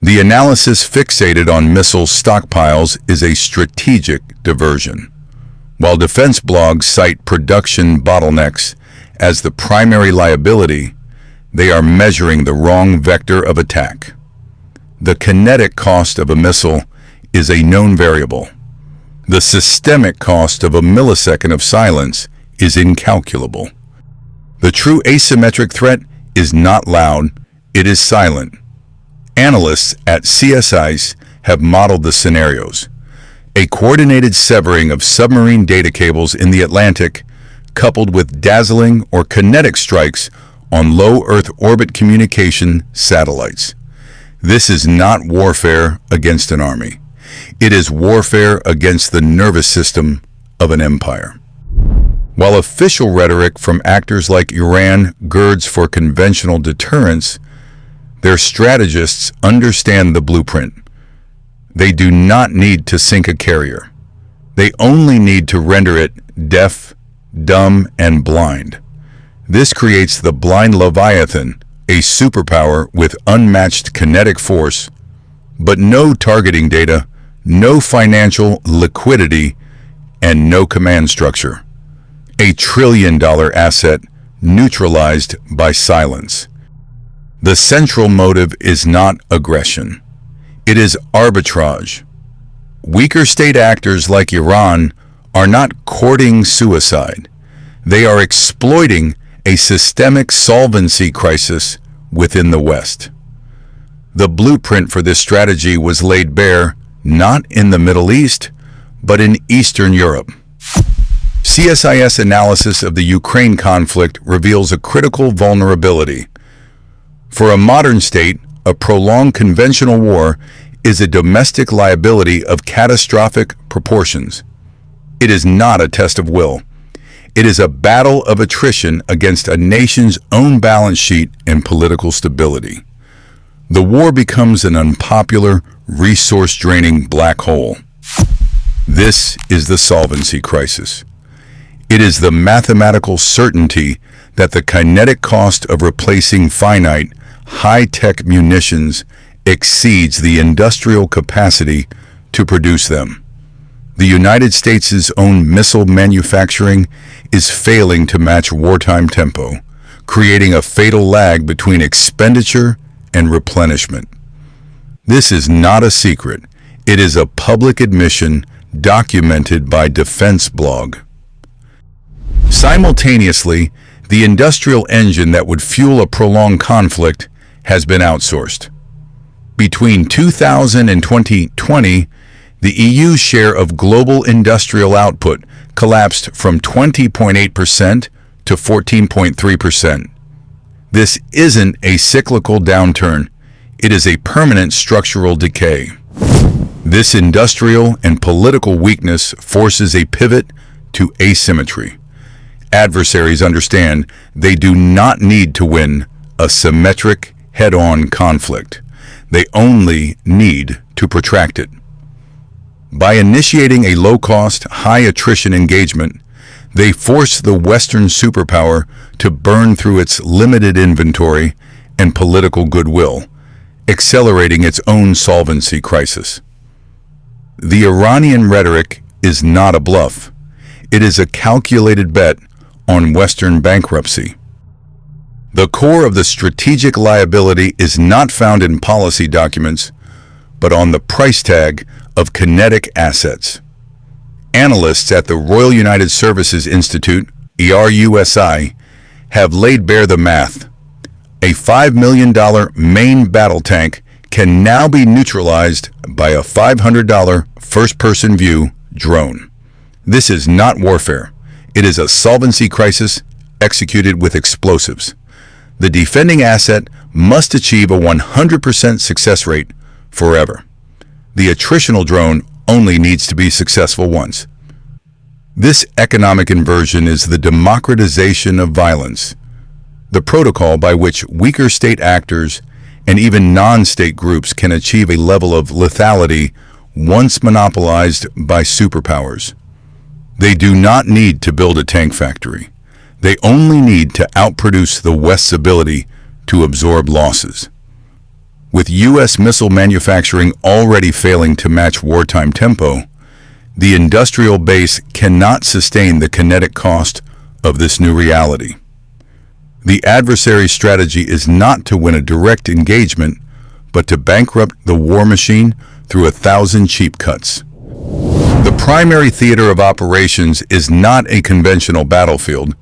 The analysis fixated on missile stockpiles is a strategic diversion. While defense blogs cite production bottlenecks as the primary liability, they are measuring the wrong vector of attack. The kinetic cost of a missile is a known variable. The systemic cost of a millisecond of silence is incalculable. The true asymmetric threat is not loud, it is silent. Analysts at CSIS have modeled the scenarios. A coordinated severing of submarine data cables in the Atlantic, coupled with dazzling or kinetic strikes on low Earth orbit communication satellites. This is not warfare against an army. It is warfare against the nervous system of an empire. While official rhetoric from actors like Iran girds for conventional deterrence, their strategists understand the blueprint. They do not need to sink a carrier. They only need to render it deaf, dumb, and blind. This creates the blind Leviathan, a superpower with unmatched kinetic force, but no targeting data, no financial liquidity, and no command structure. A trillion-dollar asset neutralized by silence. The central motive is not aggression. It is arbitrage. Weaker state actors like Iran are not courting suicide. They are exploiting a systemic solvency crisis within the West. The blueprint for this strategy was laid bare not in the Middle East, but in Eastern Europe. CSIS analysis of the Ukraine conflict reveals a critical vulnerability. For a modern state, a prolonged conventional war is a domestic liability of catastrophic proportions. It is not a test of will. It is a battle of attrition against a nation's own balance sheet and political stability. The war becomes an unpopular, resource-draining black hole. This is the solvency crisis. It is the mathematical certainty that the kinetic cost of replacing finite, high-tech munitions exceeds the industrial capacity to produce them. The United States' own missile manufacturing is failing to match wartime tempo, creating a fatal lag between expenditure and replenishment. This is not a secret. It is a public admission documented by Defense Blog. Simultaneously, the industrial engine that would fuel a prolonged conflict has been outsourced. Between 2000 and 2020, the EU's share of global industrial output collapsed from 20.8% to 14.3%. This isn't a cyclical downturn, it is a permanent structural decay. This industrial and political weakness forces a pivot to asymmetry. Adversaries understand they do not need to win a symmetric, head-on conflict. They only need to protract it. By initiating a low-cost, high-attrition engagement, they force the Western superpower to burn through its limited inventory and political goodwill, accelerating its own solvency crisis. The Iranian rhetoric is not a bluff. It is a calculated bet on Western bankruptcy. The core of the strategic liability is not found in policy documents, but on the price tag of kinetic assets. Analysts at the Royal United Services Institute, ERUSI, have laid bare the math. A $5 million main battle tank can now be neutralized by a $500 first-person view drone. This is not warfare. It is a solvency crisis executed with explosives. The defending asset must achieve a 100% success rate forever. The attritional drone only needs to be successful once. This economic inversion is the democratization of violence, the protocol by which weaker state actors and even non-state groups can achieve a level of lethality once monopolized by superpowers. They do not need to build a tank factory. They only need to outproduce the West's ability to absorb losses. With U.S. missile manufacturing already failing to match wartime tempo, the industrial base cannot sustain the kinetic cost of this new reality. The adversary's strategy is not to win a direct engagement, but to bankrupt the war machine through 1,000 cheap cuts. The primary theater of operations is not a conventional battlefield.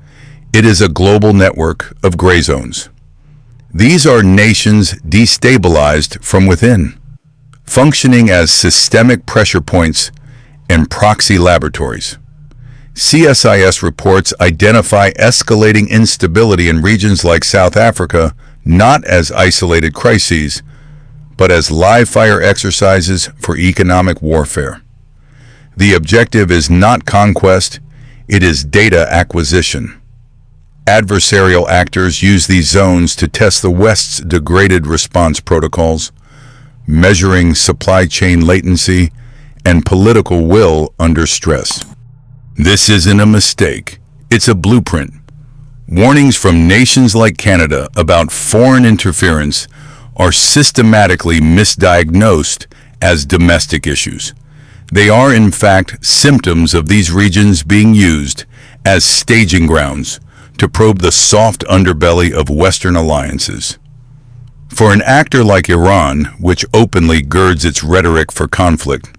It is a global network of gray zones. These are nations destabilized from within, functioning as systemic pressure points and proxy laboratories. CSIS reports identify escalating instability in regions like South Africa not as isolated crises, but as live-fire exercises for economic warfare. The objective is not conquest, it is data acquisition. Adversarial actors use these zones to test the West's degraded response protocols, measuring supply chain latency and political will under stress. This isn't a mistake, it's a blueprint. Warnings from nations like Canada about foreign interference are systematically misdiagnosed as domestic issues. They are, in fact, symptoms of these regions being used as staging grounds to probe the soft underbelly of Western alliances. For an actor like Iran, which openly girds its rhetoric for conflict,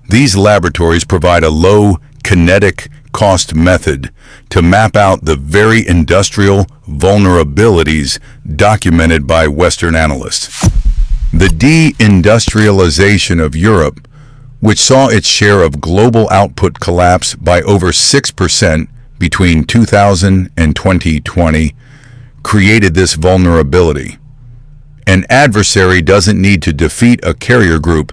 these laboratories provide a low kinetic cost method to map out the very industrial vulnerabilities documented by Western analysts. The de-industrialization of Europe, which saw its share of global output collapse by over 6% between 2000 and 2020, created this vulnerability. An adversary doesn't need to defeat a carrier group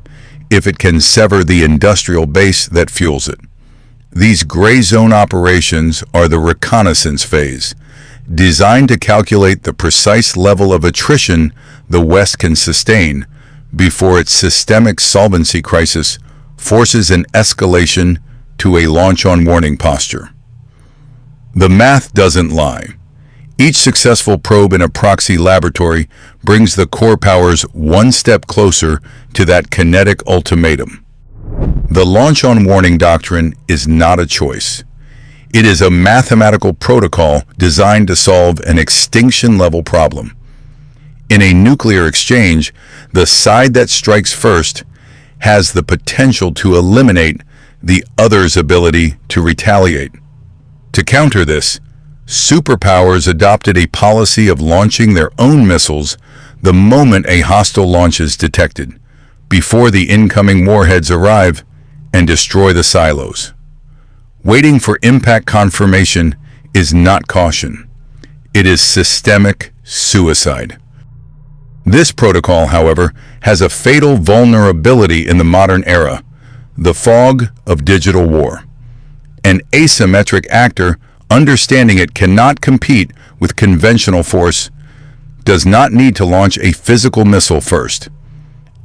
if it can sever the industrial base that fuels it. These gray zone operations are the reconnaissance phase, designed to calculate the precise level of attrition the West can sustain before its systemic solvency crisis forces an escalation to a launch-on-warning posture. The math doesn't lie. Each successful probe in a proxy laboratory brings the core powers one step closer to that kinetic ultimatum. The launch-on-warning doctrine is not a choice. It is a mathematical protocol designed to solve an extinction-level problem. In a nuclear exchange, the side that strikes first has the potential to eliminate the other's ability to retaliate. To counter this, superpowers adopted a policy of launching their own missiles the moment a hostile launch is detected, before the incoming warheads arrive and destroy the silos. Waiting for impact confirmation is not caution. It is systemic suicide. This protocol, however, has a fatal vulnerability in the modern era: the fog of digital war. An asymmetric actor, understanding it cannot compete with conventional force, does not need to launch a physical missile first.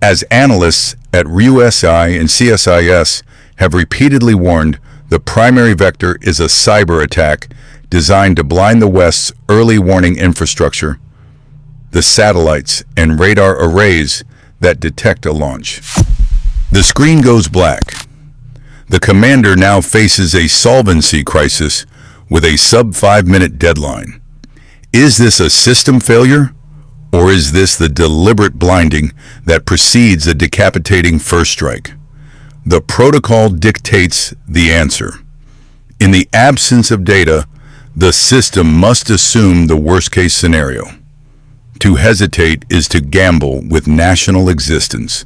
As analysts at RUSI and CSIS have repeatedly warned, the primary vector is a cyber attack designed to blind the West's early warning infrastructure, the satellites and radar arrays that detect a launch. The screen goes black. The commander now faces a solvency crisis with a sub-5-minute deadline. Is this a system failure, or is this the deliberate blinding that precedes a decapitating first strike? The protocol dictates the answer. In the absence of data, the system must assume the worst-case scenario. To hesitate is to gamble with national existence.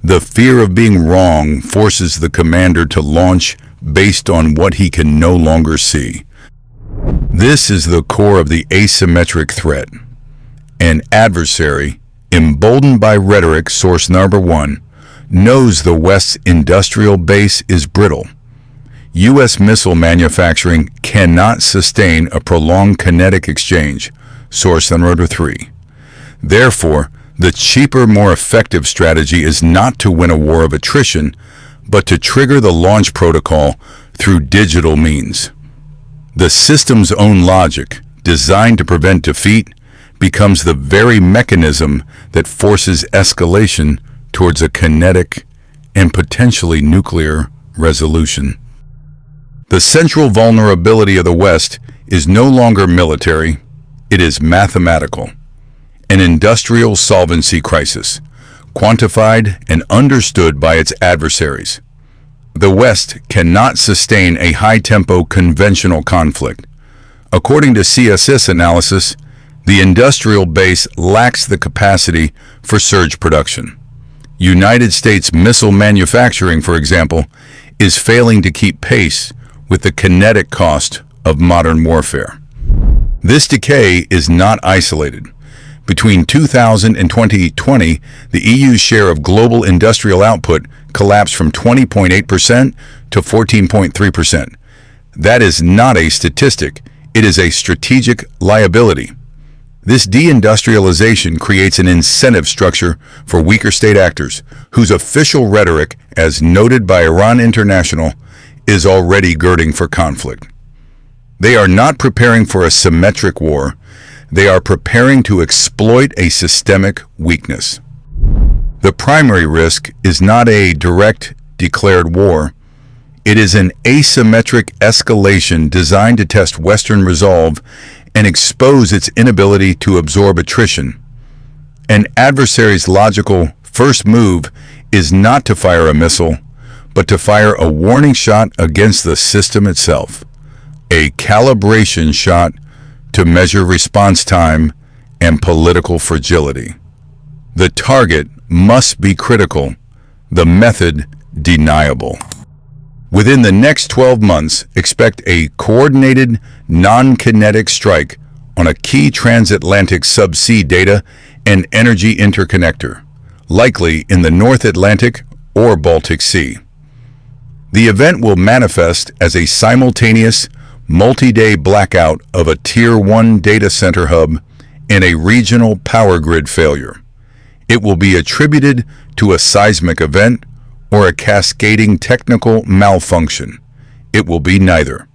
The fear of being wrong forces the commander to launch based on what he can no longer see. This is the core of the asymmetric threat. An adversary, emboldened by rhetoric source number one, knows the West's industrial base is brittle. U.S. missile manufacturing cannot sustain a prolonged kinetic exchange, source number 3. Therefore, the cheaper, more effective strategy is not to win a war of attrition, but to trigger the launch protocol through digital means. The system's own logic, designed to prevent defeat, becomes the very mechanism that forces escalation towards a kinetic and potentially nuclear resolution. The central vulnerability of the West is no longer military, it is mathematical. An industrial solvency crisis, quantified and understood by its adversaries. The West cannot sustain a high-tempo conventional conflict. According to CSIS analysis, the industrial base lacks the capacity for surge production. United States missile manufacturing, for example, is failing to keep pace with the kinetic cost of modern warfare. This decay is not isolated. Between 2000 and 2020, the EU's share of global industrial output collapsed from 20.8% to 14.3%. That is not a statistic, it is a strategic liability. This deindustrialization creates an incentive structure for weaker state actors, whose official rhetoric, as noted by Iran International, is already girding for conflict. They are not preparing for a symmetric war, they are preparing to exploit a systemic weakness. The primary risk is not a direct declared war. It is an asymmetric escalation designed to test Western resolve and expose its inability to absorb attrition. An adversary's logical first move is not to fire a missile, but to fire a warning shot against the system itself, a calibration shot to measure response time and political fragility. The target must be critical, the method deniable. Within the next 12 months, expect a coordinated, non-kinetic strike on a key transatlantic subsea data and energy interconnector, likely in the North Atlantic or Baltic Sea. The event will manifest as a simultaneous, multi-day blackout of a Tier 1 data center hub and a regional power grid failure. It will be attributed to a seismic event or a cascading technical malfunction. It will be neither.